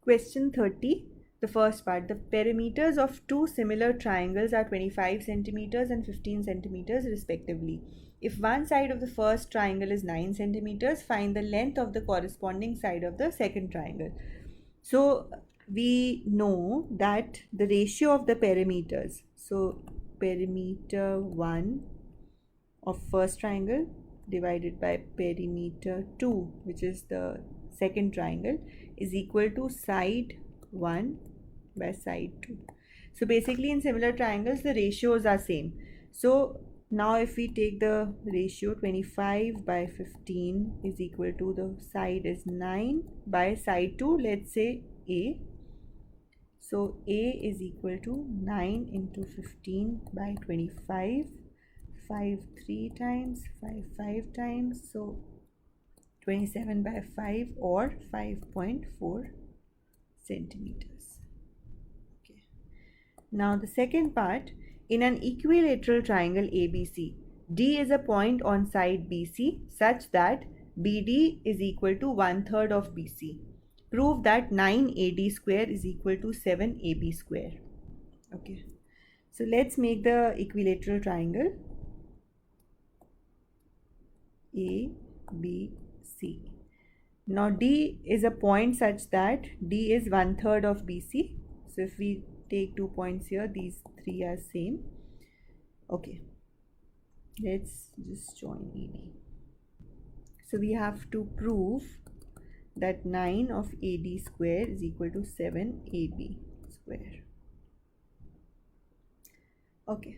Question 30, the first part. The perimeters of two similar triangles are 25 centimeters and 15 centimeters respectively. If one side of the first triangle is 9 centimeters, find the length of the corresponding side of the second triangle. So we know that the ratio of the perimeters, so perimeter 1 of first triangle divided by perimeter 2, which is the second triangle, is equal to side 1 by side 2. So basically in similar triangles the ratios are same. So now if we take the ratio 25 by 15 is equal to, the side is 9 by side 2, let's say A. So A is equal to 9 into 15 by 25, 5 3 times, 5 5 times, so 27 by 5 or 5.4 centimeters. Okay. Now the second part, in an equilateral triangle ABC, D is a point on side BC such that BD is equal to 1/3 of BC. Prove that 9AD square is equal to 7AB square. Okay. So let's make the equilateral triangle A, B, C. Now D is a point such that D is 1/3 of BC. So if we take 2 points here, these three are same. Okay, let's just join ED. So we have to prove that 9 of AD square is equal to 7AB square. Okay,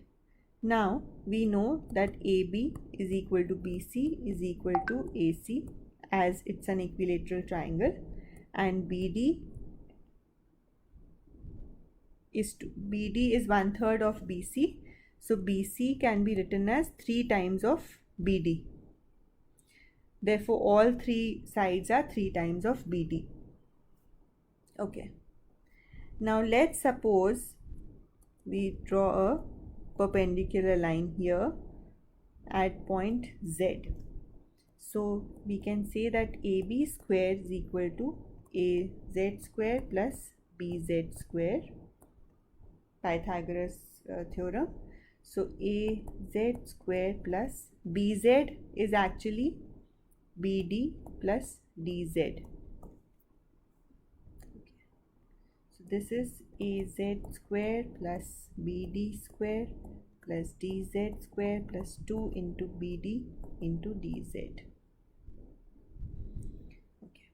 now we know that AB is equal to BC is equal to AC, as it's an equilateral triangle, and BD is 1/3 of BC. So BC can be written as 3 times of BD. Therefore all three sides are 3 times of BD. Okay. Now let's suppose we draw a perpendicular line here at point Z. So we can say that AB square is equal to AZ square plus BZ square, Pythagoras theorem. So AZ square plus BZ is actually BD plus DZ. Okay. So this is AZ square plus BD square plus DZ square plus 2 into BD into DZ. Okay.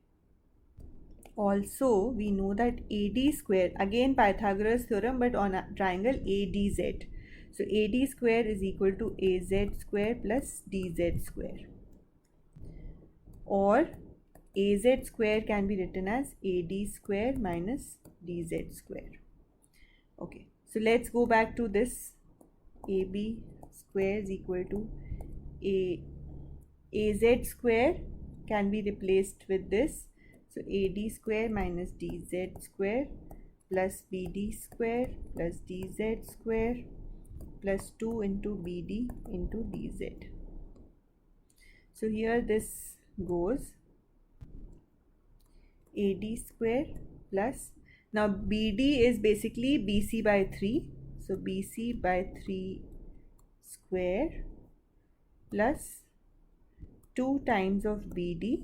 Also we know that AD square, again Pythagoras theorem, but on a triangle ADZ. So AD square is equal to AZ square plus DZ square, or AZ square can be written as AD square minus DZ square. Okay, so let's go back to this. AB square is equal to AZ square can be replaced with this. So AD square minus DZ square plus BD square plus DZ square plus 2 into BD into DZ. So here this goes AD square plus, now BD is basically BC by 3, so BC by 3 square plus 2 times of BD.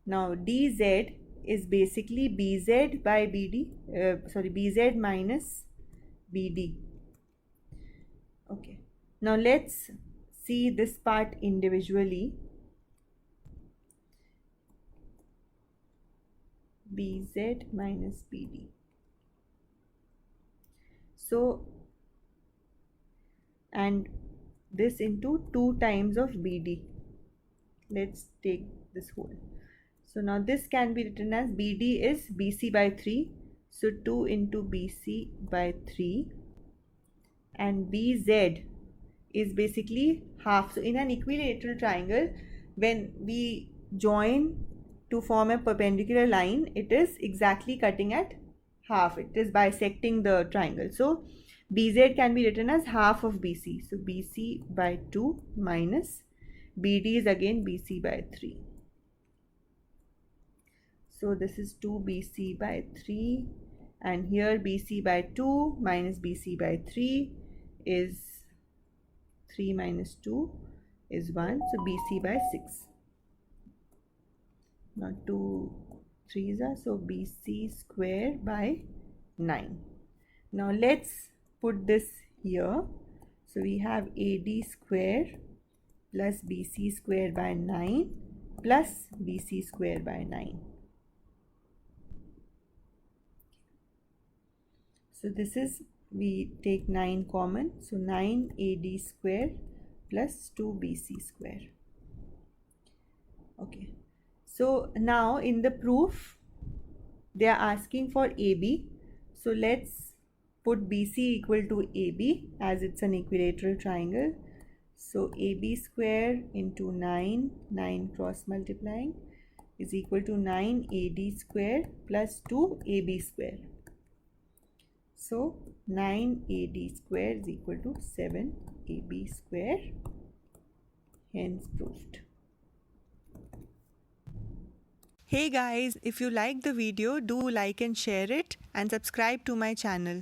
Now DZ is basically BZ by BD, BZ minus BD. Okay, now let's see this part individually. BZ minus BD. So, and this into 2 times of BD. Let's take this whole. So now this can be written as BD is BC by 3. So 2 into BC by 3, and BZ is basically half. So in an equilateral triangle, when we join to form a perpendicular line, it is exactly cutting at half. It is bisecting the triangle. So BZ can be written as half of BC. So BC by 2 minus BD is again BC by 3. So this is 2BC by 3, and here BC by 2 minus BC by 3 is 3 minus 2 is 1, so BC by 6. Now 2 3s are, so BC square by 9. Now let's put this here. So we have AD square plus BC square by 9 plus BC square by 9. So this is, we take 9 common, so 9 AD square plus 2 BC square. Okay, so now in the proof they are asking for AB, so let's put BC equal to AB as it's an equilateral triangle. So AB square into 9 cross multiplying is equal to 9 AD square plus 2 AB square. So 9 AD square is equal to 7 AB square, hence proved. Hey guys, if you like the video, do like and share it and subscribe to my channel.